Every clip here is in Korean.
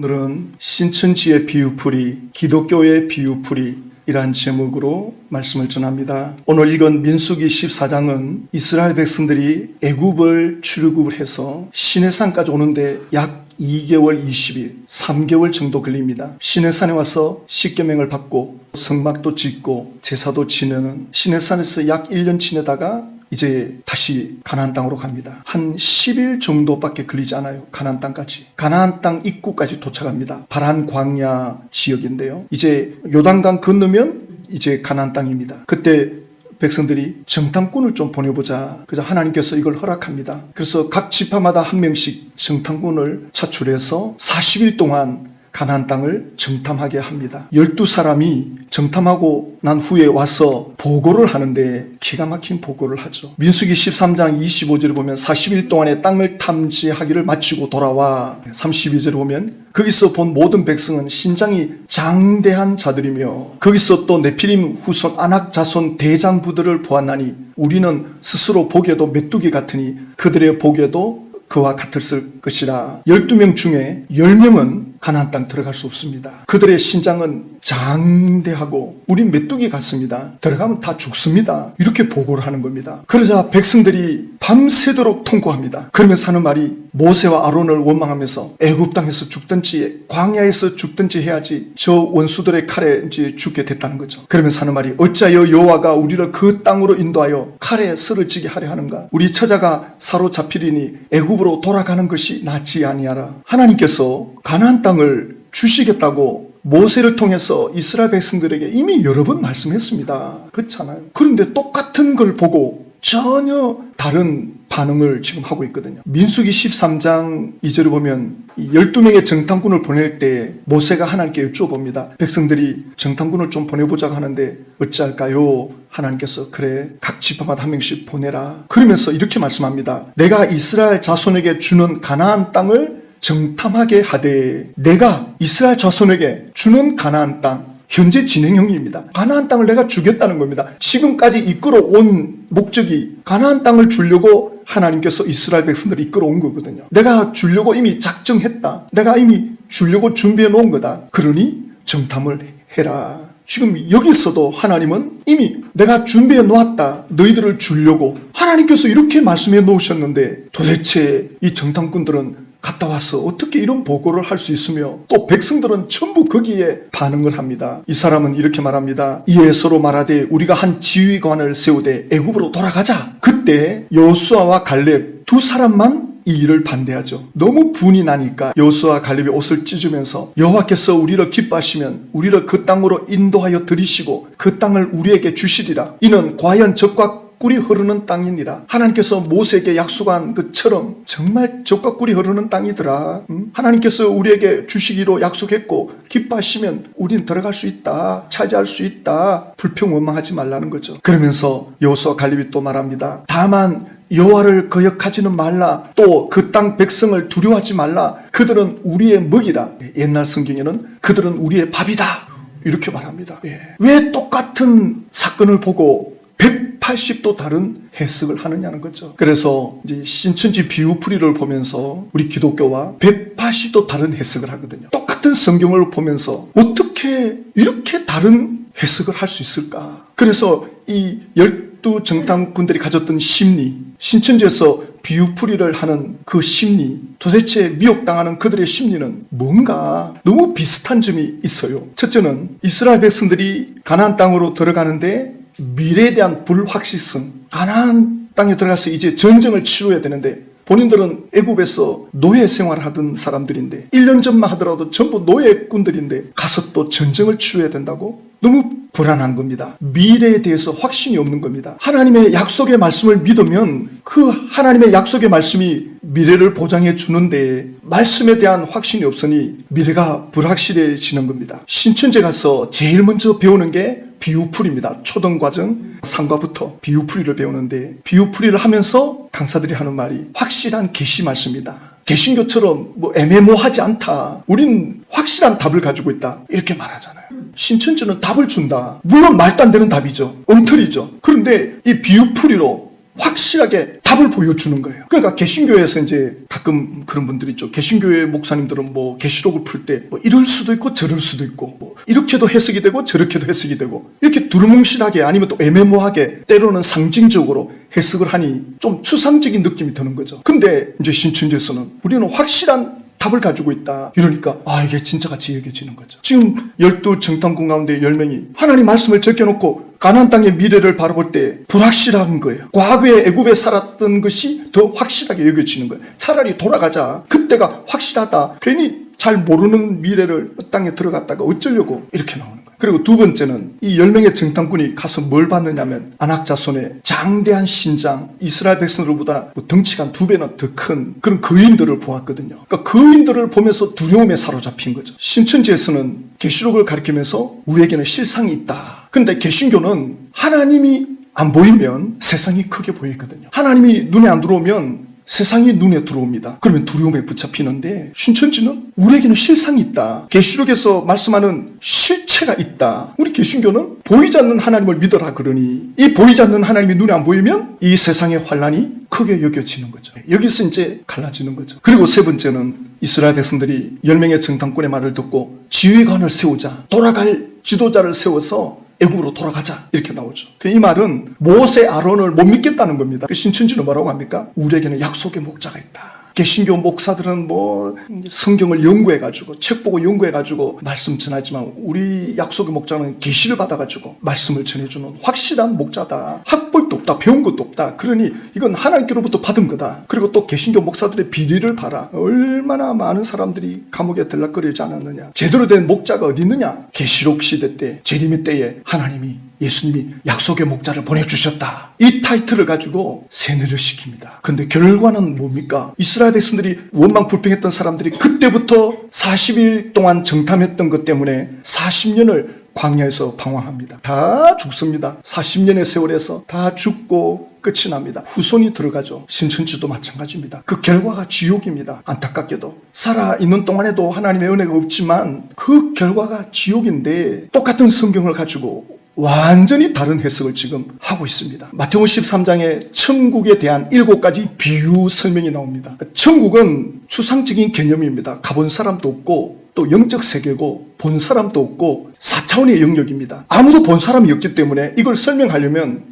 오늘은 신천지의 비유풀이, 기독교의 비유풀이 이란 제목으로 말씀을 전합니다. 오늘 읽은 민수기 14장은 이스라엘 백성들이 애굽을 출애굽을 해서 시내산까지 오는데 약 2개월 20일, 3개월 정도 걸립니다. 시내산에 와서 십계명을 받고 성막도 짓고 제사도 지내는 시내산에서 약 1년 지내다가 이제 다시 가나안 땅으로 갑니다. 한 10일 정도밖에 걸리지 않아요. 가나안 땅까지. 가나안 땅 입구까지 도착합니다. 바란 광야 지역인데요. 이제 요단강 건너면 이제 가나안 땅입니다. 그때 백성들이 정탐꾼을 좀 보내보자. 그래서 하나님께서 이걸 허락합니다. 그래서 각 지파마다 한 명씩 정탐꾼을 차출해서 40일 동안 가나안 땅을 정탐하게 합니다. 12사람이 정탐하고 난 후에 와서 보고를 하는데 기가 막힌 보고를 하죠. 민수기 13장 25절을 보면 40일 동안의 땅을 탐지하기를 마치고 돌아와. 32절을 보면 거기서 본 모든 백성은 신장이 장대한 자들이며 것이서 또 네피림 후손 아낙 자손 대장부들을 보았나니 우리는 스스로 보기에도 메뚜기 같으니 그들의 보기에도 그와 같았을 것이라. 12명 중에 10명은 가나안 땅 들어갈 수 없습니다. 그들의 신장은 장대하고 우린 메뚜기 같습니다. 들어가면 다 죽습니다. 이렇게 보고를 하는 겁니다. 그러자 백성들이 밤새도록 통고합니다. 그러면서 하는 말이 모세와 아론을 원망하면서 애굽 땅에서 죽든지 광야에서 죽든지 해야지 저 원수들의 칼에 이제 죽게 됐다는 거죠. 그러면서 하는 말이 어찌하여 여호와가 우리를 그 땅으로 인도하여 칼에 쓰러지게 하려 하는가. 우리 처자가 사로잡히리니 애굽으로 돌아가는 것이 낫지 아니하라. 하나님께서 가나안 땅을 주시겠다고 모세를 통해서 이스라엘 백성들에게 이미 여러 번 말씀했습니다. 그렇잖아요. 그런데 똑같은 걸 보고 전혀 다른 반응을 지금 하고 있거든요. 민수기 13장 2절을 보면 12명의 정탐꾼을 보낼 때 모세가 하나님께 여쭤봅니다. 백성들이 정탐꾼을 좀 보내보자고 하는데 어찌할까요? 하나님께서 그래 각 지파마다 한 명씩 보내라. 그러면서 이렇게 말씀합니다. 내가 이스라엘 자손에게 주는 가나안 땅을 정탐하게 하되 내가 이스라엘 자손에게 주는 가나안 땅 현재 진행형입니다. 가나안 땅을 내가 주겠다는 겁니다. 지금까지 이끌어온 목적이 가나안 땅을 주려고 하나님께서 이스라엘 백성들을 이끌어온 거거든요. 내가 주려고 이미 작정했다. 내가 이미 주려고 준비해 놓은 거다. 그러니 정탐을 해라. 지금 여기서도 하나님은 이미 내가 준비해 놓았다. 너희들을 주려고 하나님께서 이렇게 말씀해 놓으셨는데 도대체 이 정탐꾼들은 갔다 와서 어떻게 이런 보고를 할 수 있으며 또 백성들은 전부 거기에 반응을 합니다. 이 사람은 이렇게 말합니다. 이에 서로 말하되 우리가 한 지휘관을 세우되 애굽으로 돌아가자. 그때 여호수아와 갈렙 두 사람만 이 일을 반대하죠. 너무 분이 나니까 여호수아와 갈렙이 옷을 찢으면서 여호와께서 우리를 기뻐하시면 우리를 그 땅으로 인도하여 들이시고 그 땅을 우리에게 주시리라. 이는 과연 적과 꿀이 흐르는 땅이니라. 하나님께서 모세에게 약속한 것처럼 정말 적과 꿀이 흐르는 땅이더라. 하나님께서 우리에게 주시기로 약속했고 기뻐하시면 우린 들어갈 수 있다. 차지할 수 있다. 불평원망하지 말라는 거죠. 그러면서 여호수아 갈렙이 또 말합니다. 다만 여호와를 거역하지는 말라. 또 그 땅 백성을 두려워하지 말라. 그들은 우리의 먹이라. 옛날 성경에는 그들은 우리의 밥이다. 이렇게 말합니다. 왜 똑같은 사건을 보고 180도 다른 해석을 하느냐는 거죠. 그래서 이제 신천지 비유풀이를 보면서 우리 기독교와 180도 다른 해석을 하거든요. 똑같은 성경을 보면서 어떻게 이렇게 다른 해석을 할 수 있을까? 그래서 이 12정탐꾼들이 가졌던 심리, 신천지에서 비유풀이를 하는 그 심리, 도대체 미혹당하는 그들의 심리는 뭔가 너무 비슷한 점이 있어요. 첫째는 이스라엘 백성들이 가나안 땅으로 들어가는데 미래에 대한 불확실성. 가나안 땅에 들어가서 이제 전쟁을 치러야 되는데 본인들은 애굽에서 노예 생활을 하던 사람들인데 1년 전만 하더라도 전부 노예꾼들인데 가서 또 전쟁을 치러야 된다고? 너무 불안한 겁니다. 미래에 대해서 확신이 없는 겁니다. 하나님의 약속의 말씀을 믿으면 그 하나님의 약속의 말씀이 미래를 보장해 주는데 말씀에 대한 확신이 없으니 미래가 불확실해지는 겁니다. 신천지에 가서 제일 먼저 배우는 게 비유풀이입니다. 초등과정 3과부터 비유풀이를 배우는데 비유풀이를 하면서 강사들이 하는 말이 확실한 계시 말씀이다. 개신교처럼 뭐 애매모호하지 않다. 우린 확실한 답을 가지고 있다. 이렇게 말하잖아요. 신천지는 답을 준다. 물론 말도 안 되는 답이죠. 엉터리죠. 그런데 이 비유풀이로 확실하게 답을 보여주는 거예요. 그러니까 개신교에서 이제 가끔 그런 분들이 있죠. 개신교의 목사님들은 뭐 계시록을 풀 때 뭐 이럴 수도 있고 저럴 수도 있고 뭐 이렇게도 해석이 되고 저렇게도 해석이 되고 이렇게 두루뭉실하게 아니면 또 애매모호하게 때로는 상징적으로 해석을 하니 좀 추상적인 느낌이 드는 거죠. 근데 이제 신천지에서는 우리는 확실한 답을 가지고 있다. 이러니까 이게 진짜같이 여겨지는 거죠. 지금 12정탐꾼 가운데 10명이 하나님 말씀을 적혀놓고 가나안 땅의 미래를 바라볼 때 불확실한 거예요. 과거에 애굽에 살았던 것이 더 확실하게 여겨지는 거예요. 차라리 돌아가자. 그때가 확실하다. 괜히 잘 모르는 미래를 땅에 들어갔다가 어쩌려고 이렇게 나오는 거예요. 그리고 두 번째는 이 10명의 정탐꾼이 가서 뭘 봤느냐면 안악자손의 장대한 신장, 이스라엘 백성들보다 덩치가 한 2배나 더 큰 그런 거인들을 보았거든요. 그러니까 거인들을 보면서 두려움에 사로잡힌 거죠. 신천지에서는 계시록을 가리키면서 우리에게는 실상이 있다. 그런데 개신교는 하나님이 안 보이면 세상이 크게 보이거든요. 하나님이 눈에 안 들어오면 세상이 눈에 들어옵니다. 그러면 두려움에 붙잡히는데 신천지는 우리에게는 실상이 있다. 계시록에서 말씀하는 실체가 있다. 우리 개신교는 보이지 않는 하나님을 믿어라 그러니 이 보이지 않는 하나님이 눈에 안 보이면 이 세상의 환란이 크게 여겨지는 거죠. 여기서 이제 갈라지는 거죠. 그리고 세 번째는 이스라엘 백성들이 10명의 정탐꾼의 말을 듣고 지휘관을 세우자, 돌아갈 지도자를 세워서 애굽으로 돌아가자 이렇게 나오죠. 이 말은 모세 아론을 못 믿겠다는 겁니다. 신천지는 뭐라고 합니까? 우리에게는 약속의 목자가 있다. 개신교 목사들은 뭐 성경을 연구해가지고 책 보고 연구해가지고 말씀 전하지만 우리 약속의 목자는 계시를 받아가지고 말씀을 전해주는 확실한 목자다. 학벌도 없다. 배운 것도 없다. 그러니 이건 하나님께로부터 받은 거다. 그리고 또 개신교 목사들의 비리를 봐라. 얼마나 많은 사람들이 감옥에 들락거리지 않았느냐. 제대로 된 목자가 어디 있느냐. 계시록 시대 때 재림의 때에 하나님이 예수님이 약속의 목자를 보내주셨다. 이 타이틀을 가지고 세뇌를 시킵니다. 근데 결과는 뭡니까? 이스라엘 백성들이 원망 불평했던 사람들이 그때부터 40일 동안 정탐했던 것 때문에 40년을 광야에서 방황합니다. 다 죽습니다. 40년의 세월에서 다 죽고 끝이 납니다. 후손이 들어가죠. 신천지도 마찬가지입니다. 그 결과가 지옥입니다. 안타깝게도 살아있는 동안에도 하나님의 은혜가 없지만 그 결과가 지옥인데 똑같은 성경을 가지고 완전히 다른 해석을 지금 하고 있습니다. 마태복음 13장에 천국에 대한 7가지 비유 설명이 나옵니다. 천국은 추상적인 개념입니다. 가본 사람도 없고 또 영적 세계고 본 사람도 없고 4차원의 영역입니다. 아무도 본 사람이 없기 때문에 이걸 설명하려면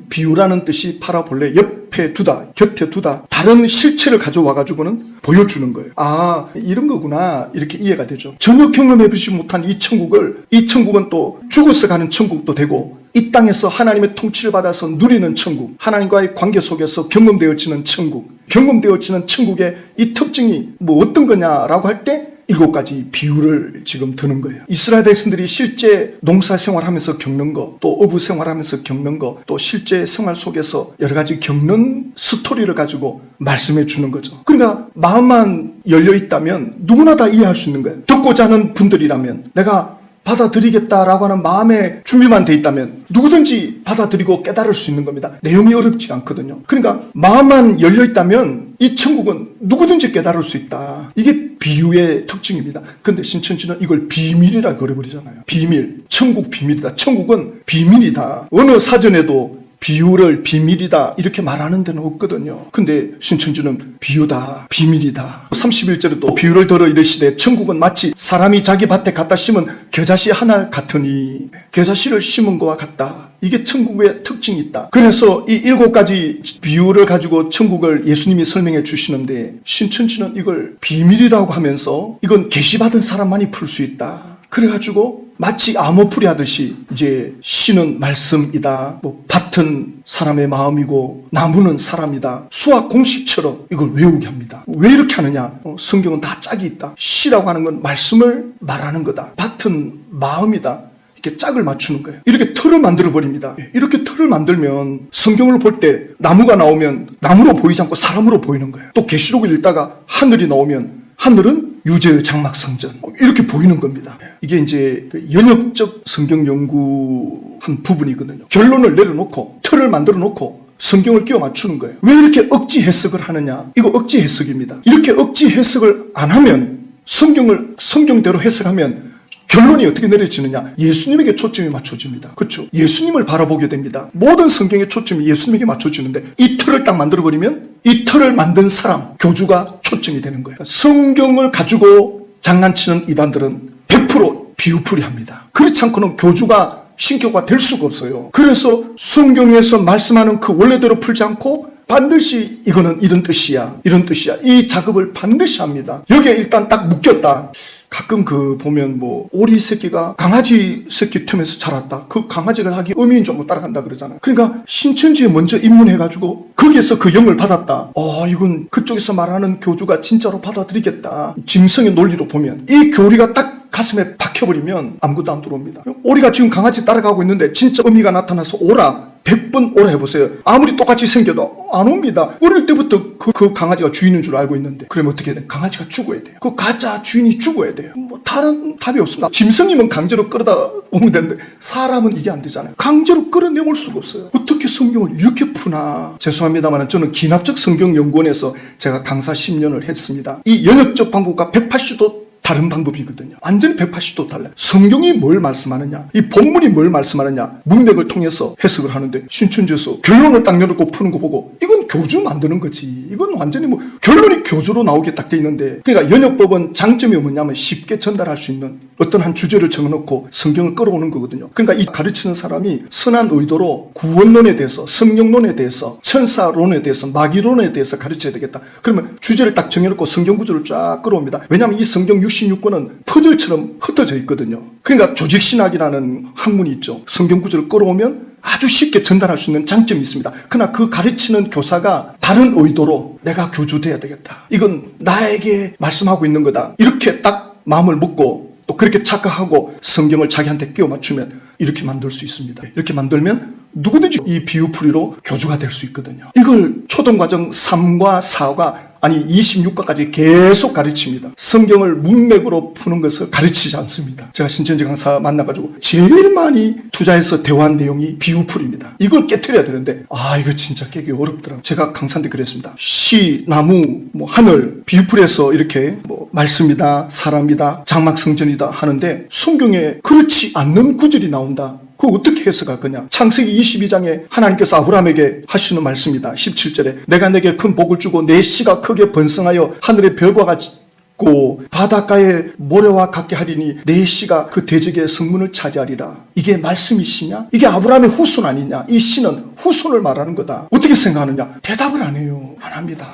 비유라는 뜻이 파라볼레, 옆에 두다, 곁에 두다, 다른 실체를 가져와가지고는 보여주는 거예요. 이런 거구나 이렇게 이해가 되죠. 전혀 경험해보지 못한 이 천국은 또 죽어서 가는 천국도 되고 이 땅에서 하나님의 통치를 받아서 누리는 천국, 하나님과의 관계 속에서 경험되어지는 천국의 이 특징이 뭐 어떤 거냐라고 할 때 7가지 비유를 지금 드는 거예요. 이스라엘 백성들이 실제 농사 생활하면서 겪는 거, 또 어부 생활하면서 겪는 거, 또 실제 생활 속에서 여러 가지 겪는 스토리를 가지고 말씀해 주는 거죠. 그러니까 마음만 열려 있다면 누구나 다 이해할 수 있는 거예요. 듣고자 하는 분들이라면 내가 받아들이겠다라고 하는 마음의 준비만 돼 있다면 누구든지 받아들이고 깨달을 수 있는 겁니다. 내용이 어렵지 않거든요. 그러니까 마음만 열려 있다면 이 천국은 누구든지 깨달을 수 있다. 이게 비유의 특징입니다. 근데 신천지는 이걸 비밀이라 그래버리잖아요. 비밀, 천국 비밀이다. 천국은 비밀이다. 어느 사전에도 비유를 비밀이다 이렇게 말하는 데는 없거든요. 근데 신천지는 비유다, 비밀이다. 31절에 또 비유를 들어 이르시되 천국은 마치 사람이 자기 밭에 갖다 심은 겨자씨 하나 같으니 겨자씨를 심은 것과 같다. 이게 천국의 특징이 있다. 그래서 이 7가지 비유를 가지고 천국을 예수님이 설명해 주시는데 신천지는 이걸 비밀이라고 하면서 이건 계시받은 사람만이 풀 수 있다. 그래가지고 마치 암호풀이 하듯이 이제 씨는 말씀이다. 뭐 밭은 사람의 마음이고 나무는 사람이다. 수학 공식처럼 이걸 외우게 합니다. 왜 이렇게 하느냐? 성경은 다 짝이 있다. 씨라고 하는 건 말씀을 말하는 거다. 밭은 마음이다. 이렇게 짝을 맞추는 거예요. 이렇게 틀을 만들어 버립니다. 이렇게 틀을 만들면 성경을 볼 때 나무가 나오면 나무로 보이지 않고 사람으로 보이는 거예요. 또 계시록을 읽다가 하늘이 나오면 하늘은 유재의 장막 성전 이렇게 보이는 겁니다. 이게 이제 연역적 성경 연구 한 부분이거든요. 결론을 내려놓고 틀을 만들어 놓고 성경을 끼워 맞추는 거예요. 왜 이렇게 억지 해석을 하느냐? 이거 억지 해석입니다. 이렇게 억지 해석을 안 하면 성경대로 해석하면 결론이 어떻게 내려지느냐? 예수님에게 초점이 맞춰집니다. 그렇죠? 예수님을 바라보게 됩니다. 모든 성경의 초점이 예수님에게 맞춰지는데 이 틀을 딱 만들어버리면 이 틀을 만든 사람, 교주가 초점이 되는 거예요. 성경을 가지고 장난치는 이단들은 100% 비유풀이합니다. 그렇지 않고는 교주가 신교가 될 수가 없어요. 그래서 성경에서 말씀하는 그 원래대로 풀지 않고 반드시 이거는 이런 뜻이야, 이런 뜻이야. 이 작업을 반드시 합니다. 여기에 일단 딱 묶였다. 가끔 보면 오리 새끼가 강아지 새끼 틈에서 자랐다. 그 강아지가 하기 어미인 줄 알고 따라간다 그러잖아요. 그러니까 신천지에 먼저 입문해가지고 거기에서 그 영을 받았다. 이건 그쪽에서 말하는 교주가 진짜로 받아들이겠다. 짐승의 논리로 보면 이 교리가 딱 가슴에 박혀버리면 아무것도 안 들어옵니다. 오리가 지금 강아지 따라가고 있는데 진짜 어미가 나타나서 오라. 100번 오라 해보세요. 아무리 똑같이 생겨도 안 옵니다. 어릴 때부터 그 강아지가 주인인 줄 알고 있는데 그러면 어떻게 돼? 강아지가 죽어야 돼요. 그 가짜 주인이 죽어야 돼요. 다른 답이 없습니다. 짐승이면 강제로 끌어다 오면 되는데 사람은 이게 안 되잖아요. 강제로 끌어내올 수가 없어요. 어떻게 성경을 이렇게 푸나. 죄송합니다만 저는 기납적 성경연구원에서 제가 강사 10년을 했습니다. 이 연역적 방법과 180도 다른 방법이거든요. 완전히 180도 달라요. 성경이 뭘 말씀하느냐, 이 본문이 뭘 말씀하느냐, 문맥을 통해서 해석을 하는데 신천지에서 결론을 딱 내놓고 푸는 거 보고 이건 교주 만드는 거지. 이건 완전히 결론이 교주로 나오게 딱 돼 있는데, 그러니까 연역법은 장점이 뭐냐면 쉽게 전달할 수 있는 어떤 한 주제를 정해놓고 성경을 끌어오는 거거든요. 그러니까 이 가르치는 사람이 선한 의도로 구원론에 대해서, 성령론에 대해서, 천사론에 대해서, 마귀론에 대해서 가르쳐야 되겠다. 그러면 주제를 딱 정해놓고 성경 구조를 쫙 끌어옵니다. 왜냐하면 이 성경 66권은 퍼즐처럼 흩어져 있거든요. 그러니까 조직신학이라는 학문이 있죠. 성경 구조를 끌어오면 아주 쉽게 전달할 수 있는 장점이 있습니다. 그러나 그 가르치는 교사가 다른 의도로 내가 교주돼야 되겠다. 이건 나에게 말씀하고 있는 거다. 이렇게 딱 마음을 먹고 또 그렇게 착각하고 성경을 자기한테 끼워 맞추면 이렇게 만들 수 있습니다. 이렇게 만들면 누구든지 이 비유풀이로 교주가 될 수 있거든요. 이걸 초등과정 3과 4과 26과까지 계속 가르칩니다. 성경을 문맥으로 푸는 것을 가르치지 않습니다. 제가 신천지 강사 만나가지고 제일 많이 투자해서 대화한 내용이 비유풀입니다. 이걸 깨트려야 되는데 이거 진짜 깨기 어렵더라고요. 제가 강사한테 그랬습니다. 시, 나무, 하늘, 비유풀에서 이렇게 말씀이다, 사람이다, 장막성전이다 하는데 성경에 그렇지 않는 구절이 나온다. 그거 어떻게 해석할 거냐? 창세기 22장에 하나님께서 아브라함에게 하시는 말씀이다. 17절에 내가 내게 큰 복을 주고 내 씨가 크게 번성하여 하늘의 별과 같이 바닷가의 모래와 같게 하리니 내 씨가 그 대적의 성문을 차지하리라. 이게 말씀이시냐? 이게 아브라함의 후손 아니냐? 이 씨는 후손을 말하는 거다. 어떻게 생각하느냐? 대답을 안 해요. 안 합니다.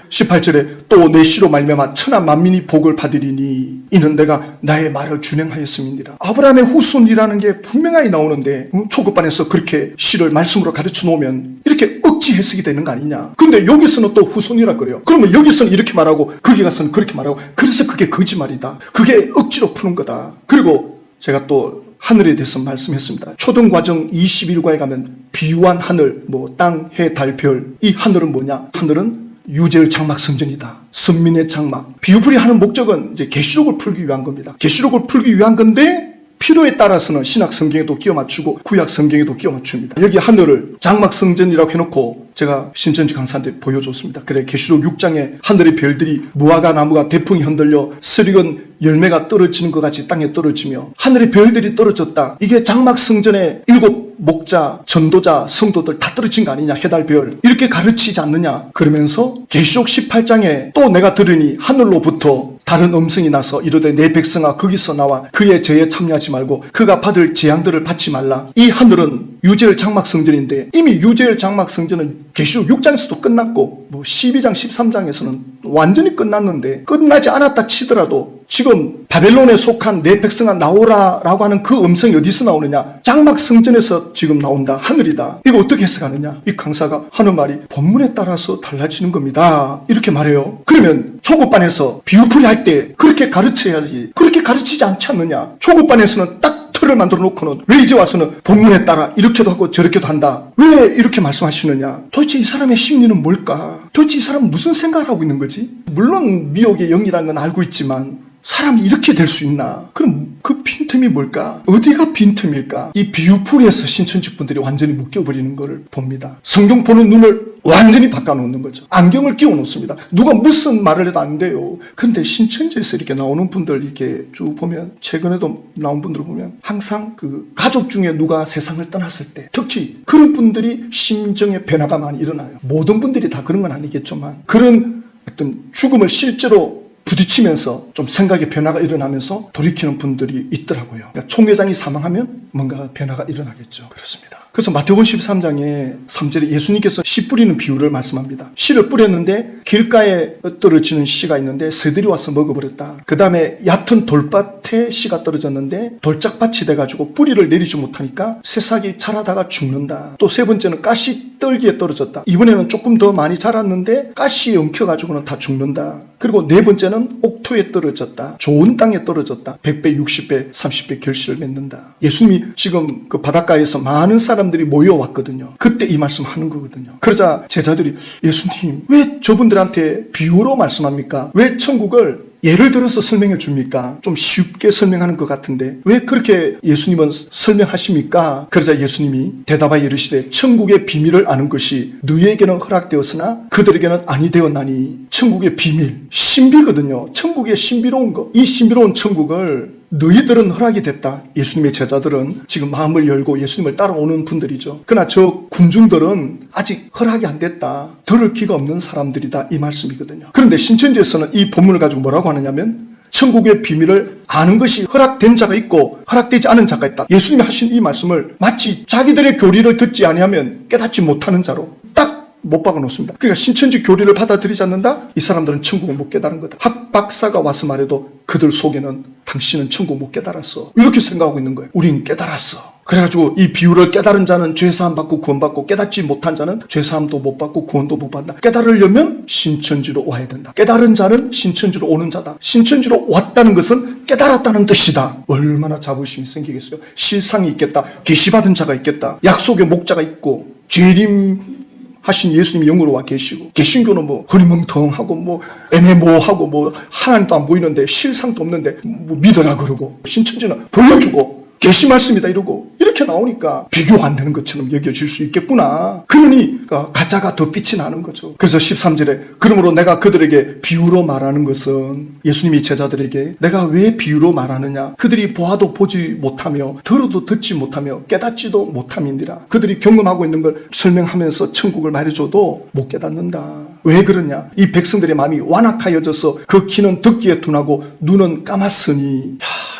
18절에 또 내 씨로 말미암아 천하 만민이 복을 받으리니 이는 내가 나의 말을 준행하였음이니라. 아브라함의 후손이라는 게 분명하게 나오는데 초급반에서 그렇게 씨를 말씀으로 가르쳐 놓으면 이렇게 억지 해석이 되는 거 아니냐? 근데 여기서는 또 후손이라 그래요. 그러면 여기서는 이렇게 말하고 거기 가서는 그렇게 말하고, 그래서 그게 거짓말이다. 그게 억지로 푸는 거다. 그리고 제가 또 하늘에 대해서 말씀했습니다. 초등과정 21과에 가면 비유한 하늘, 땅, 해, 달, 별. 이 하늘은 뭐냐? 하늘은 유재의 장막 성전이다. 선민의 장막. 비유풀이 하는 목적은 이제 계시록을 풀기 위한 겁니다. 계시록을 풀기 위한 건데 필요에 따라서는 신약 성경에도 끼워 맞추고 구약 성경에도 끼워 맞춥니다. 여기 하늘을 장막 성전이라고 해놓고 제가 신천지 강사한테 보여줬습니다. 그래, 계시록 6장에 하늘의 별들이 무화과 나무가 대풍이 흔들려 쓰리건 열매가 떨어지는 것 같이 땅에 떨어지며 하늘의 별들이 떨어졌다. 이게 장막 성전의 7 목자, 전도자, 성도들 다 떨어진 거 아니냐? 해달별. 이렇게 가르치지 않느냐? 그러면서 계시록 18장에 또 내가 들으니 하늘로부터 다른 음성이 나서 이르되 내 백성아 거기서 나와 그의 죄에 참여하지 말고 그가 받을 재앙들을 받지 말라. 이 하늘은 유재열 장막 성전인데 이미 유재열 장막 성전은 계시록 6장에서도 끝났고 12장 13장에서는 완전히 끝났는데, 끝나지 않았다 치더라도 지금 바벨론에 속한 내 백성아 나오라 라고 하는 그 음성이 어디서 나오느냐? 장막 성전에서 지금 나온다. 하늘이다. 이거 어떻게 해석하느냐? 이 강사가 하는 말이 본문에 따라서 달라지는 겁니다. 이렇게 말해요. 그러면 초급반에서 비유풀이 할 때 그렇게 가르쳐야지. 그렇게 가르치지 않지 않느냐? 초급반에서는 딱 틀을 만들어 놓고는 왜 이제 와서는 본문에 따라 이렇게도 하고 저렇게도 한다. 왜 이렇게 말씀하시느냐? 도대체 이 사람의 심리는 뭘까? 도대체 이 사람은 무슨 생각을 하고 있는 거지? 물론 미혹의 영이라는 건 알고 있지만 사람이 이렇게 될 수 있나? 그럼 그 빈틈이 뭘까? 어디가 빈틈일까? 이 비유풀이에서 신천지 분들이 완전히 묶여버리는 것을 봅니다. 성경 보는 눈을 완전히 바꿔놓는 거죠. 안경을 끼워 놓습니다. 누가 무슨 말을 해도 안 돼요. 그런데 신천지에서 이렇게 나오는 분들 이렇게 쭉 보면, 최근에도 나온 분들을 보면 항상 그 가족 중에 누가 세상을 떠났을 때, 특히 그런 분들이 심정의 변화가 많이 일어나요. 모든 분들이 다 그런 건 아니겠지만 그런 어떤 죽음을 실제로 부딪히면서 좀 생각의 변화가 일어나면서 돌이키는 분들이 있더라고요. 그러니까 총회장이 사망하면 뭔가 변화가 일어나겠죠. 그렇습니다. 그래서 마태복음 13장에 3절에 예수님께서 씨 뿌리는 비유를 말씀합니다. 씨를 뿌렸는데 길가에 떨어지는 씨가 있는데 새들이 와서 먹어버렸다. 그 다음에 얕은 돌밭에 씨가 떨어졌는데 돌짝밭이 돼가지고 뿌리를 내리지 못하니까 새싹이 자라다가 죽는다. 또 세 번째는 가시떨기에 떨어졌다. 이번에는 조금 더 많이 자랐는데 가시에 엉켜가지고는 다 죽는다. 그리고 네 번째는 옥토에 떨어졌다. 좋은 땅에 떨어졌다. 100배, 60배, 30배 결실을 맺는다. 예수님이 지금 그 바닷가에서 많은 사람들이 모여왔거든요. 그때 이 말씀 하는 거거든요. 그러자 제자들이 예수님 왜 저분들한테 비유로 말씀합니까? 왜 천국을 예를 들어서 설명해 줍니까? 좀 쉽게 설명하는 것 같은데 왜 그렇게 예수님은 설명하십니까? 그러자 예수님이 대답하여 이르시되 천국의 비밀을 아는 것이 너희에게는 허락되었으나 그들에게는 아니 되었나니. 천국의 비밀, 신비거든요. 천국의 신비로운 거. 이 신비로운 천국을 너희들은 허락이 됐다. 예수님의 제자들은 지금 마음을 열고 예수님을 따라오는 분들이죠. 그러나 저 군중들은 아직 허락이 안 됐다. 들을 기가 없는 사람들이다. 이 말씀이거든요. 그런데 신천지에서는 이 본문을 가지고 뭐라고 하느냐면 천국의 비밀을 아는 것이 허락된 자가 있고 허락되지 않은 자가 있다. 예수님이 하신 이 말씀을 마치 자기들의 교리를 듣지 아니하면 깨닫지 못하는 자로 딱 못 박아놓습니다. 그러니까 신천지 교리를 받아들이지 않는다? 이 사람들은 천국을 못 깨달은 거다. 학박사가 와서 말해도 그들 속에는 당신은 천국 못 깨달았어. 이렇게 생각하고 있는 거예요. 우린 깨달았어. 그래가지고 이 비유를 깨달은 자는 죄사함 받고 구원받고 깨닫지 못한 자는 죄사함도 못 받고 구원도 못 받는다. 깨달으려면 신천지로 와야 된다. 깨달은 자는 신천지로 오는 자다. 신천지로 왔다는 것은 깨달았다는 뜻이다. 얼마나 자부심이 생기겠어요. 실상이 있겠다. 계시받은 자가 있겠다. 약속의 목자가 있고 재림 하신 예수님이 영으로 와 계시고, 개신교는 뭐 흐리멍텅하고 뭐 애매모호하고 뭐 하나님도 안 보이는데 실상도 없는데 뭐 믿어라 그러고, 신천지는 보여주고 계시 말씀이다 이러고 이렇게 나오니까 비교가 안 되는 것처럼 여겨질 수 있겠구나. 그러니까 가짜가 더 빛이 나는 거죠. 그래서 13절에 그러므로 내가 그들에게 비유로 말하는 것은, 예수님이 제자들에게 내가 왜 비유로 말하느냐, 그들이 보아도 보지 못하며 들어도 듣지 못하며 깨닫지도 못함이니라. 그들이 경험하고 있는 걸 설명하면서 천국을 말해줘도 못 깨닫는다. 왜 그러냐? 이 백성들의 마음이 완악하여져서 그 귀는 듣기에 둔하고 눈은 감았으니.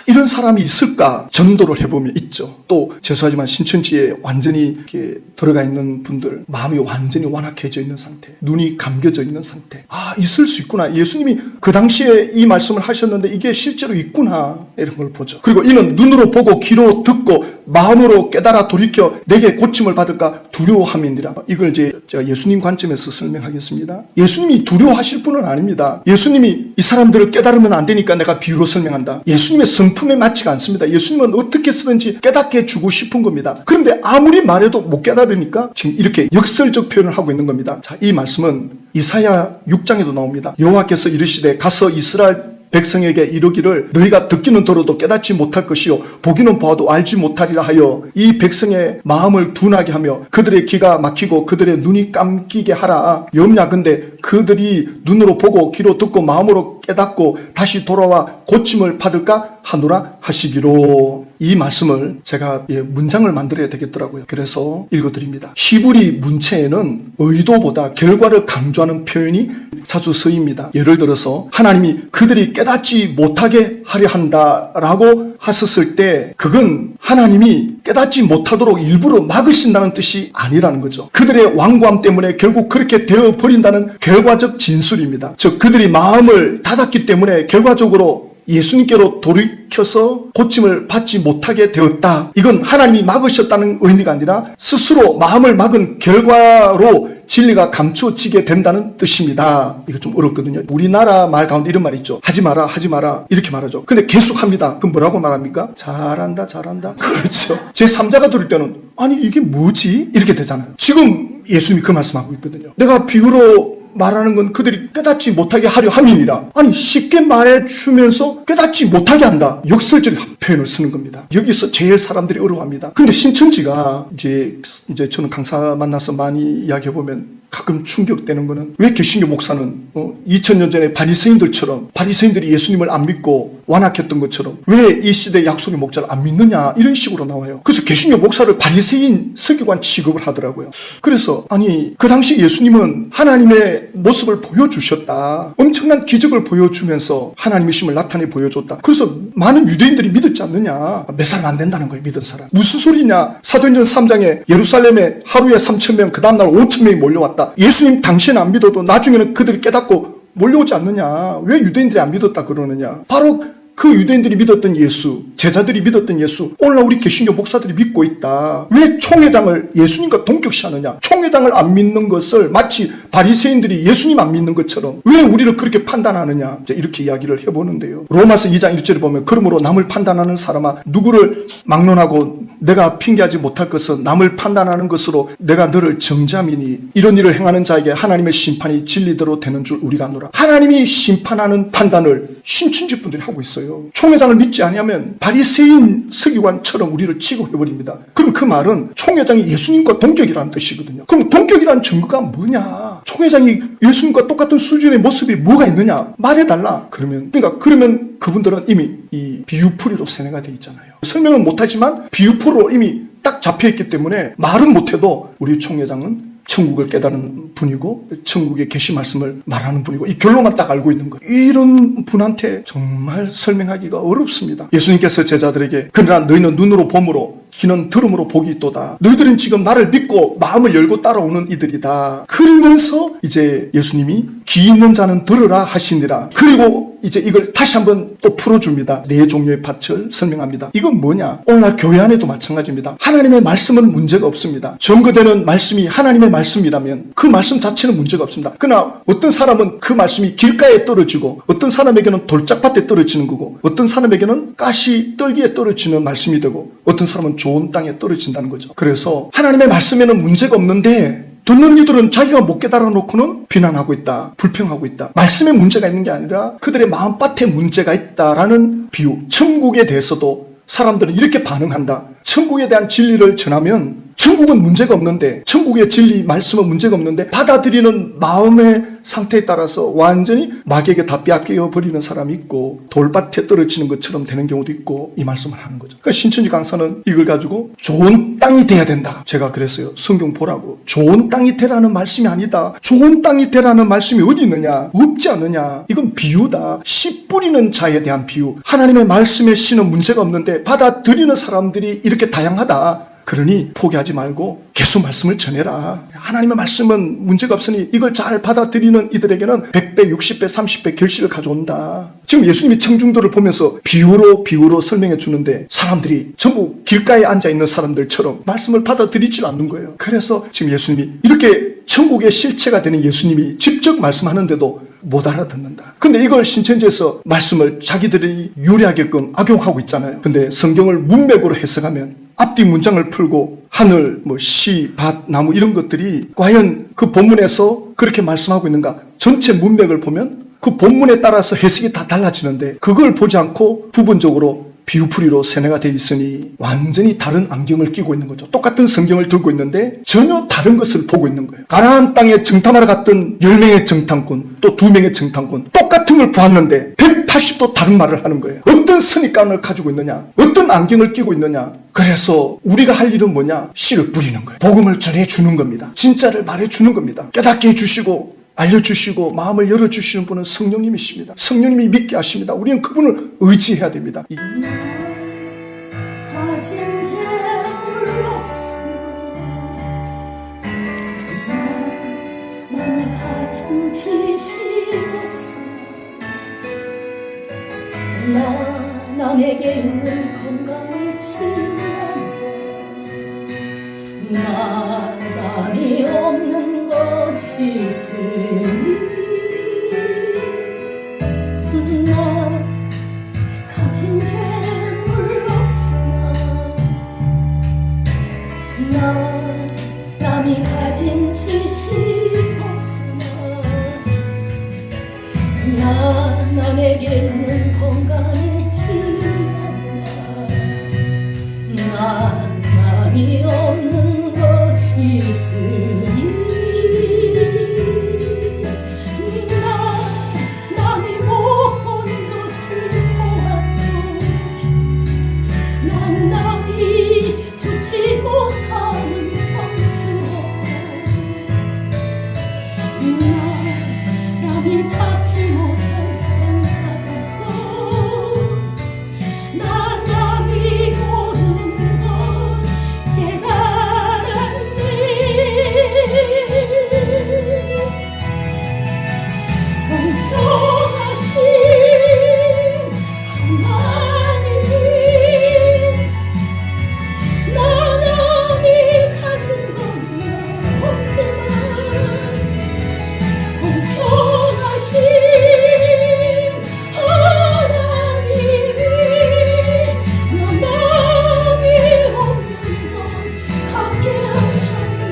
이런 사람이 있을까? 전도를 해보면 있죠. 또 죄송하지만 신천지에 완전히 이렇게 들어가 있는 분들, 마음이 완전히 완악해져 있는 상태, 눈이 감겨져 있는 상태. 있을 수 있구나. 예수님이 그 당시에 이 말씀을 하셨는데 이게 실제로 있구나. 이런 걸 보죠. 그리고 이는 눈으로 보고 귀로 듣고 마음으로 깨달아 돌이켜 내게 고침을 받을까 두려워함이니라. 이걸 이제 제가 예수님 관점에서 설명하겠습니다. 예수님이 두려워하실 분은 아닙니다. 예수님이 이 사람들을 깨달으면 안 되니까 내가 비유로 설명한다. 예수님의 성품에 맞지가 않습니다. 예수님은 어떻게 쓰든지 깨닫게 해주고 싶은 겁니다. 그런데 아무리 말해도 못 깨달으니까 지금 이렇게 역설적 표현을 하고 있는 겁니다. 자, 이 말씀은 이사야 6장에도 나옵니다. 여호와께서 이르시되 가서 이스라엘 백성에게 이르기를 너희가 듣기는 들어도 깨닫지 못할 것이요 보기는 보아도 알지 못하리라 하여 이 백성의 마음을 둔하게 하며 그들의 귀가 막히고 그들의 눈이 감기게 하라. 염려하건대 그들이 눈으로 보고 귀로 듣고 마음으로 깨닫고 다시 돌아와 고침을 받을까 하노라 하시기로. 이 말씀을 제가 문장을 만들어야 되겠더라고요. 그래서 읽어드립니다. 히브리 문체에는 의도보다 결과를 강조하는 표현이 자주 쓰입니다. 예를 들어서 하나님이 그들이 깨닫지 못하게 하려 한다라고 하셨을 때 그건 하나님이 깨닫지 못하도록 일부러 막으신다는 뜻이 아니라는 거죠. 그들의 완고함 때문에 결국 그렇게 되어버린다는 결과적 진술입니다. 즉 그들이 마음을 닫았기 때문에 결과적으로 예수님께로 돌이켜서 고침을 받지 못하게 되었다. 이건 하나님이 막으셨다는 의미가 아니라 스스로 마음을 막은 결과로 진리가 감추어지게 된다는 뜻입니다. 이거 좀 어렵거든요. 우리나라 말 가운데 이런 말이 있죠. 하지 마라, 하지 마라. 이렇게 말하죠. 근데 계속 합니다. 그럼 뭐라고 말합니까? 잘한다, 잘한다. 그렇죠. 제3자가 들을 때는 아니 이게 뭐지? 이렇게 되잖아요. 지금 예수님이 그 말씀하고 있거든요. 내가 비유로 말하는 건 그들이 깨닫지 못하게 하려 함이니라. 아니 쉽게 말해주면서 깨닫지 못하게 한다. 역설적 표현을 쓰는 겁니다. 여기서 제일 사람들이 어려워합니다. 근데 신천지가 이제 저는 강사 만나서 많이 이야기해보면 가끔 충격되는 거는 왜 개신교 목사는 2000년 전에 바리새인들처럼 바리새인들이 예수님을 안 믿고 완악했던 것처럼 왜 이 시대 약속의 목자를 안 믿느냐 이런 식으로 나와요. 그래서 개신교 목사를 바리새인 서기관 취급을 하더라고요. 그래서 아니 그 당시 예수님은 하나님의 모습을 보여주셨다. 엄청난 기적을 보여주면서 하나님의 심을 나타내 보여줬다. 그래서 많은 유대인들이 믿었지 않느냐. 몇 사람 안 된다는 거예요. 믿은 사람. 무슨 소리냐. 사도행전 3장에 예루살렘에 하루에 3,000명 그 다음날 5,000명이 몰려왔다. 예수님 당시에는 안 믿어도 나중에는 그들이 깨닫고 몰려오지 않느냐. 왜 유대인들이 안 믿었다 그러느냐. 바로 그 유대인들이 믿었던 예수, 제자들이 믿었던 예수, 오늘날 우리 개신교 목사들이 믿고 있다. 왜 총회장을 예수님과 동격시하느냐. 총회장을 안 믿는 것을 마치 바리새인들이 예수님 안 믿는 것처럼 왜 우리를 그렇게 판단하느냐. 이렇게 이야기를 해보는데요. 로마서 2장 1절에 보면 그러므로 남을 판단하는 사람아 누구를 막론하고 내가 핑계하지 못할 것은 남을 판단하는 것으로 내가 너를 정죄함이니 이런 일을 행하는 자에게 하나님의 심판이 진리대로 되는 줄 우리가 아노라. 하나님이 심판하는 판단을 신천지 분들이 하고 있어요. 총회장을 믿지 아니하면 바리새인 서기관처럼 우리를 취급해버립니다. 그럼 그 말은 총회장이 예수님과 동격이라는 뜻이거든요. 그럼 동격이라는 증거가 뭐냐? 총회장이 예수님과 똑같은 수준의 모습이 뭐가 있느냐? 말해달라. 그러면 그분들은 이미 이 비유풀이로 세뇌가 돼 있잖아요. 설명은 못하지만 비유풀이로 이미 딱 잡혀있기 때문에 말은 못해도 우리 총회장은 천국을 깨달은 분이고 천국의 계시 말씀을 말하는 분이고 이 결론만 딱 알고 있는 거예요. 이런 분한테 정말 설명하기가 어렵습니다. 예수님께서 제자들에게 그러나 너희는 눈으로 봄으로 귀는 들음으로 복이 있도다. 너희들은 지금 나를 믿고 마음을 열고 따라오는 이들이다. 그러면서 이제 예수님이 귀 있는 자는 들으라 하시니라. 그리고 이제 이걸 다시 한번 또 풀어줍니다. 네 종류의 밭을 설명합니다. 이건 뭐냐? 오늘날 교회 안에도 마찬가지입니다. 하나님의 말씀은 문제가 없습니다. 증거되는 말씀이 하나님의 말씀이라면 그 말씀 자체는 문제가 없습니다. 그러나 어떤 사람은 그 말씀이 길가에 떨어지고 어떤 사람에게는 돌짝밭에 떨어지는 거고 어떤 사람에게는 가시 떨기에 떨어지는 말씀이 되고 어떤 사람은 좋은 땅에 떨어진다는 거죠. 그래서 하나님의 말씀에는 문제가 없는데 듣는 이들은 자기가 못 깨달아 놓고는 비난하고 있다. 불평하고 있다. 말씀에 문제가 있는 게 아니라 그들의 마음밭에 문제가 있다라는 비유. 천국에 대해서도 사람들은 이렇게 반응한다. 천국에 대한 진리를 전하면 천국은 문제가 없는데 천국의 진리 말씀은 문제가 없는데 받아들이는 마음의 상태에 따라서 완전히 마귀에게 다 빼앗겨 버리는 사람이 있고 돌밭에 떨어지는 것처럼 되는 경우도 있고 이 말씀을 하는 거죠. 그러니까 신천지 강사는 이걸 가지고 좋은 땅이 돼야 된다. 제가 그랬어요. 성경 보라고. 좋은 땅이 되라는 말씀이 아니다. 좋은 땅이 되라는 말씀이 어디 있느냐? 없지 않느냐? 이건 비유다. 씨 뿌리는 자에 대한 비유. 하나님의 말씀의 씨는 문제가 없는데 받아들이는 사람들이 이렇게 다양하다. 그러니 포기하지 말고 계속 말씀을 전해라. 하나님의 말씀은 문제가 없으니 이걸 잘 받아들이는 이들에게는 100배, 60배, 30배 결실을 가져온다. 지금 예수님이 청중들을 보면서 비유로 설명해 주는데 사람들이 전부 길가에 앉아있는 사람들처럼 말씀을 받아들이지 않는 거예요. 그래서 지금 예수님이 이렇게 천국의 실체가 되는 예수님이 직접 말씀하는데도 못 알아듣는다. 근데 이걸 신천지에서 말씀을 자기들이 유리하게끔 악용하고 있잖아요. 근데 성경을 문맥으로 해석하면 앞뒤 문장을 풀고 하늘, 시, 밭, 나무 이런 것들이 과연 그 본문에서 그렇게 말씀하고 있는가? 전체 문맥을 보면 그 본문에 따라서 해석이 다 달라지는데 그걸 보지 않고 부분적으로 비유풀이로 세뇌가 돼 있으니 완전히 다른 안경을 끼고 있는 거죠. 똑같은 성경을 들고 있는데 전혀 다른 것을 보고 있는 거예요. 가나안 땅에 정탐하러 갔던 10명의 정탐꾼 또 2명의 정탐꾼 똑같은 걸 보았는데 180도 다른 말을 하는 거예요. 어떤 선입관을 가지고 있느냐? 어떤 안경을 끼고 있느냐? 그래서 우리가 할 일은 뭐냐? 씨를 뿌리는 거예요. 복음을 전해주는 겁니다. 진짜를 말해주는 겁니다. 깨닫게 해주시고 알려주시고 마음을 열어주시는 분은 성령님이십니다. 성령님이 믿게 하십니다. 우리는 그분을 의지해야 됩니다. 가진 재물 없으나 나는 가진 지식 없으나 나 남에게 있는 건강을 질문하며 나 남이 없는 것 있으니 나 가진 재물 없으나 나 남이 가진 지식 없으나 내게 있는 건강을 지한다. 남이 없는 것 있으니 남이 못 본 것을 보았고 난 남이 듣지 못하는 성투었고 남이 받지 못한 사랑받았고 난 남이 모르는 것 깨달았네. 공평하신 하나님 나 남이 가진 건 없지만 공평하신 하나님이 나 남이 없는 것 갖게 하셨네.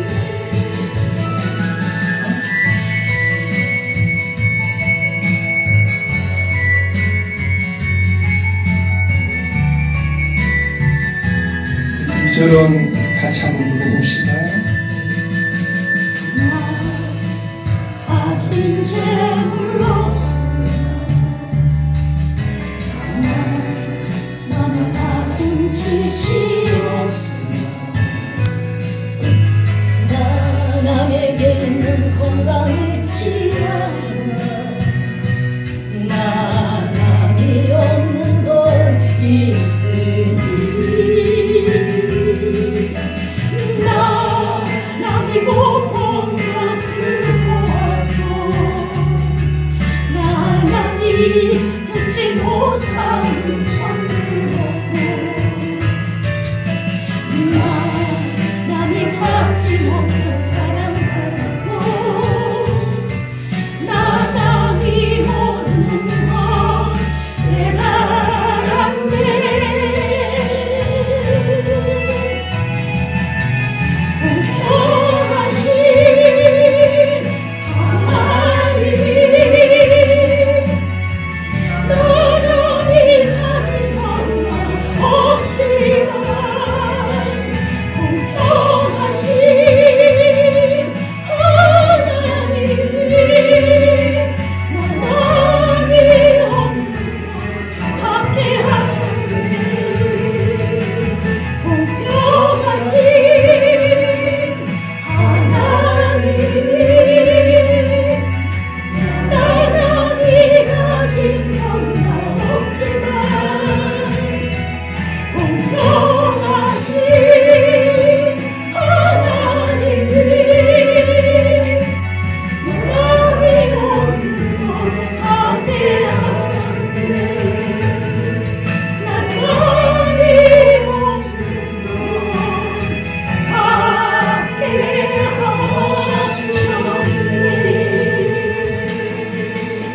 이 절은 같이 한번 불러봅시다. 나 가진 재물